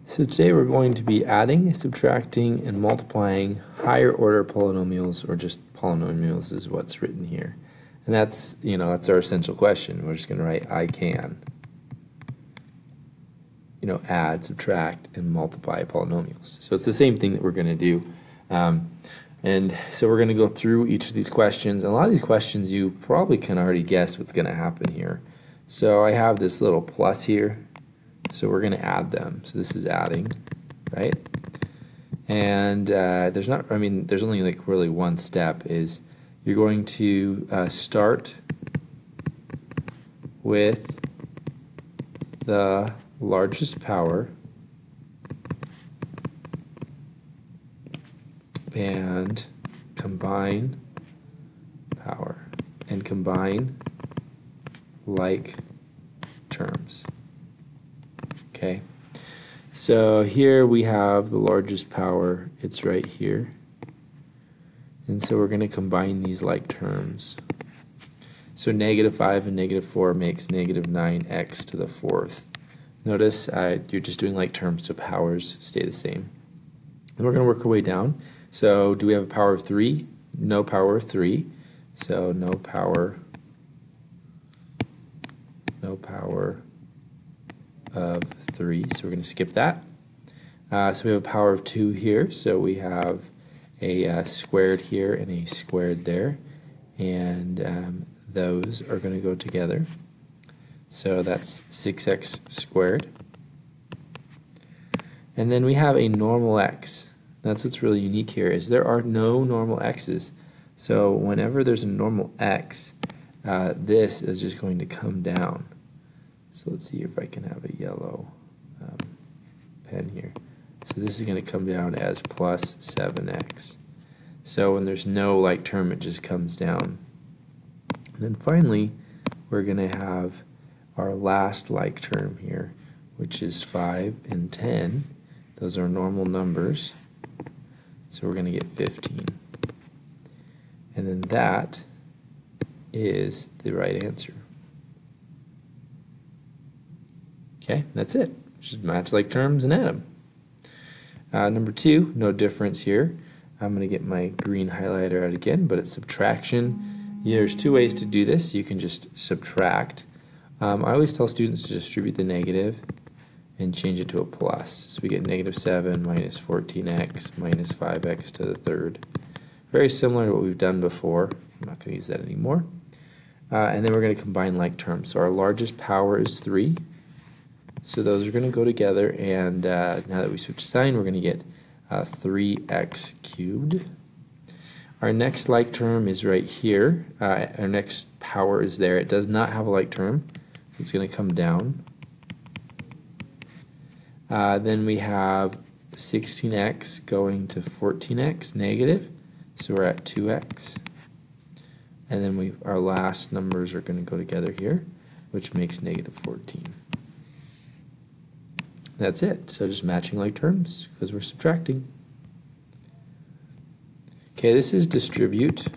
So today we're going to be adding, subtracting, and multiplying higher order polynomials, or just polynomials is what's written here. And that's, that's our essential question. We're just going to write I can, add, subtract, and multiply polynomials. So it's the same thing that we're going to do. And so we're going to go through each of these questions. And a lot of these questions you probably can already guess what's going to happen here. So I have this little plus here. So we're going to add them. So this is adding, right? And there's only like really one step. Is you're going to start with the largest power and combine power and combine like terms. Okay, so here we have the largest power, it's right here, and so we're going to combine these like terms. So -5 and -4 makes -9x to the 4th. Notice you're just doing like terms, so powers stay the same. And we're going to work our way down. So do we have a power of 3? No power of 3, so no power of 3, so we're going to skip that. So we have a power of 2 here, so we have a squared here and a squared there, and those are going to go together. So that's 6x squared. And then we have a normal x. That's what's really unique here, is there are no normal x's. So whenever there's a normal x, this is just going to come down. So let's see if I can have a yellow pen here. So this is going to come down as plus 7x. So when there's no like term, it just comes down. And then finally, we're going to have our last like term here, which is 5 and 10. Those are normal numbers. So we're going to get 15. And then that is the right answer. Okay, that's it. Just match like terms and add them. Number 2, no difference here. I'm going to get my green highlighter out again, but it's subtraction. There's 2 ways to do this. You can just subtract. I always tell students to distribute the negative and change it to a plus. So we get -7 minus 14x minus 5x to the 3rd. Very similar to what we've done before. I'm not going to use that anymore. And then we're going to combine like terms. So our largest power is 3. So those are going to go together, and now that we switch sign, we're going to get 3x cubed. Our next like term is right here. Our next power is there. It does not have a like term. It's going to come down. Then we have 16x going to 14x negative, so we're at 2x. And then our last numbers are going to go together here, which makes -14. That's it. So just matching like terms because we're subtracting. Okay, this is distribute.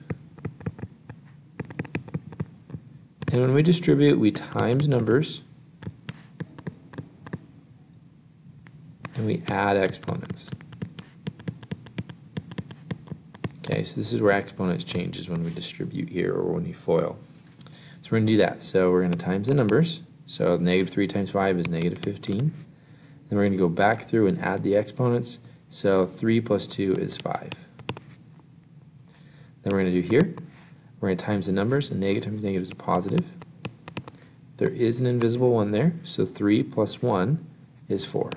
And when we distribute, we times numbers and we add exponents. Okay, so this is where exponents changes when we distribute here or when we FOIL. So we're going to do that. So we're going to times the numbers. So -3 times 5 is -15. Then we're going to go back through and add the exponents. So 3 plus 2 is 5. Then we're going to do here. We're going to times the numbers, and negative times negative is a positive. There is an invisible 1 there, so 3 plus 1 is 4.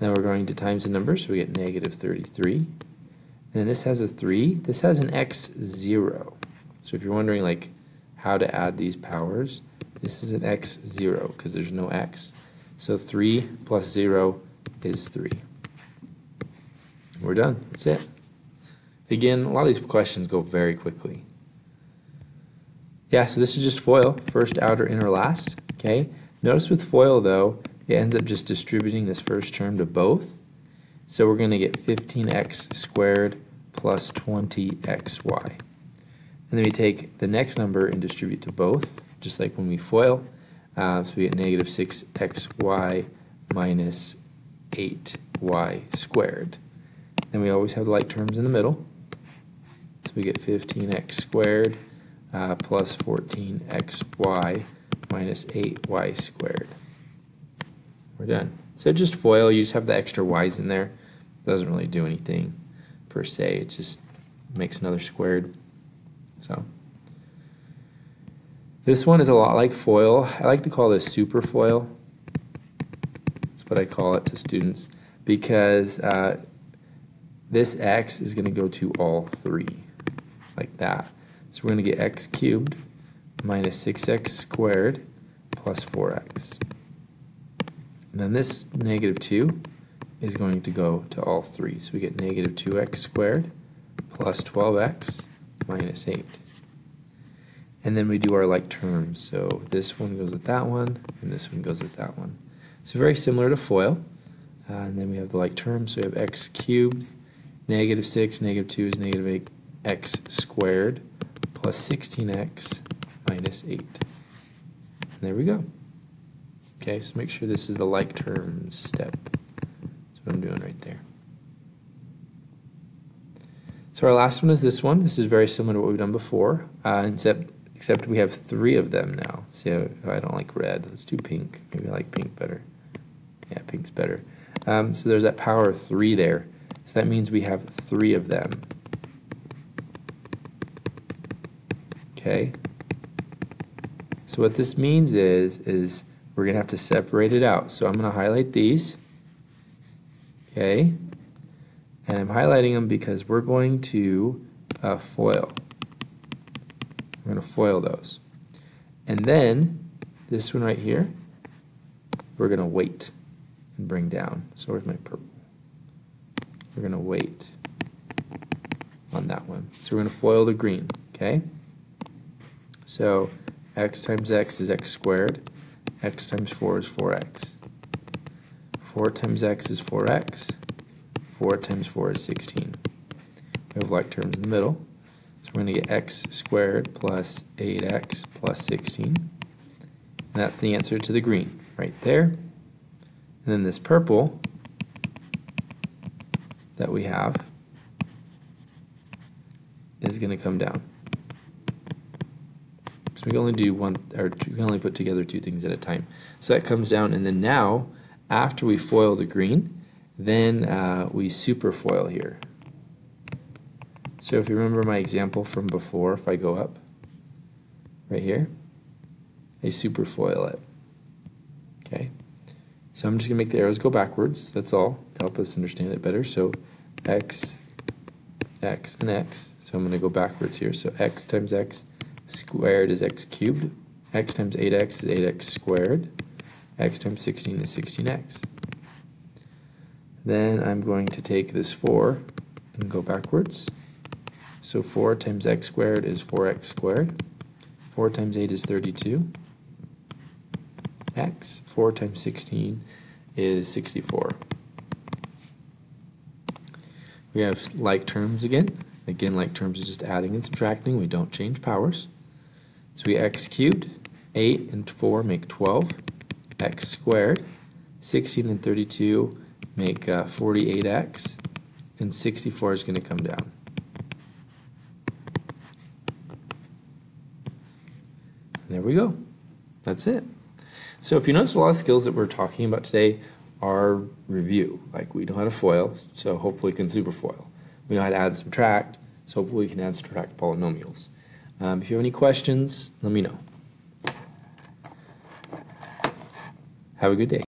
Then we're going to times the numbers, so we get -33. And then this has a 3. This has an x0. So if you're wondering like how to add these powers, this is an x0 because there's no x. So 3 plus 0 is 3. We're done. That's it. Again, a lot of these questions go very quickly. Yeah, so this is just FOIL, first, outer, inner, last. Okay. Notice with FOIL though, it ends up just distributing this first term to both. So we're going to get 15x squared plus 20xy. And then we take the next number and distribute to both, just like when we FOIL. So we get -6xy minus 8y squared. Then we always have the like terms in the middle. So we get 15x squared plus 14xy minus 8y squared. We're done. So just FOIL, you just have the extra y's in there. Doesn't really do anything per se, it just makes another squared. So this one is a lot like FOIL. I like to call this super FOIL. That's what I call it to students, because this x is going to go to all three, like that. So we're going to get x cubed minus 6x squared plus 4x. And then this negative 2 is going to go to all three. So we get negative 2x squared plus 12x minus 8. And then we do our like terms. So this one goes with that one, and this one goes with that one. So very similar to FOIL. And then we have the like terms. So we have x cubed, negative 6, negative 2 is negative 8x squared plus 16x minus 8. And there we go. Okay, so make sure this is the like terms step. That's what I'm doing right there. So our last one is this one. This is very similar to what we've done before, except we have 3 of them now. See, I don't like red. Let's do pink. Maybe I like pink better. Yeah, pink's better. So there's that power of 3 there. So that means we have 3 of them. Okay. So what this means is we're going to have to separate it out. So I'm going to highlight these. Okay. And I'm highlighting them because we're going to FOIL. We're going to FOIL those. And then this one right here, we're going to weight and bring down. So where's my purple? We're going to weight on that one. So we're going to FOIL the green. Okay? So x times x is x squared. X times 4 is 4x. 4 times x is 4x. 4 times 4 is 16. We have like terms in the middle. So we're going to get x squared plus 8x plus 16. And that's the answer to the green right there. And then this purple that we have is going to come down. So we can only do one, or we can only put together 2 things at a time. So that comes down, and then now, after we FOIL the green, then we super FOIL here. So if you remember my example from before, if I go up right here, I super FOIL it. Okay. So I'm just going to make the arrows go backwards. That's all to help us understand it better. So x, x, and x. So I'm going to go backwards here. So x times x squared is x cubed. X times 8x is 8x squared. X times 16 is 16x. Then I'm going to take this 4 and go backwards. So 4 times x squared is 4x squared. 4 times 8 is 32. X. 4 times 16 is 64. We have like terms again. Again, like terms is just adding and subtracting. We don't change powers. So we x cubed, 8 and 4 make 12. X squared, 16 and 32 make 48x. And 64 is going to come down. And there we go. That's it. So if you notice, a lot of skills that we're talking about today are review. Like we know how to FOIL, so hopefully we can super FOIL. We know how to add and subtract, so hopefully we can add and subtract polynomials. If you have any questions, let me know. Have a good day.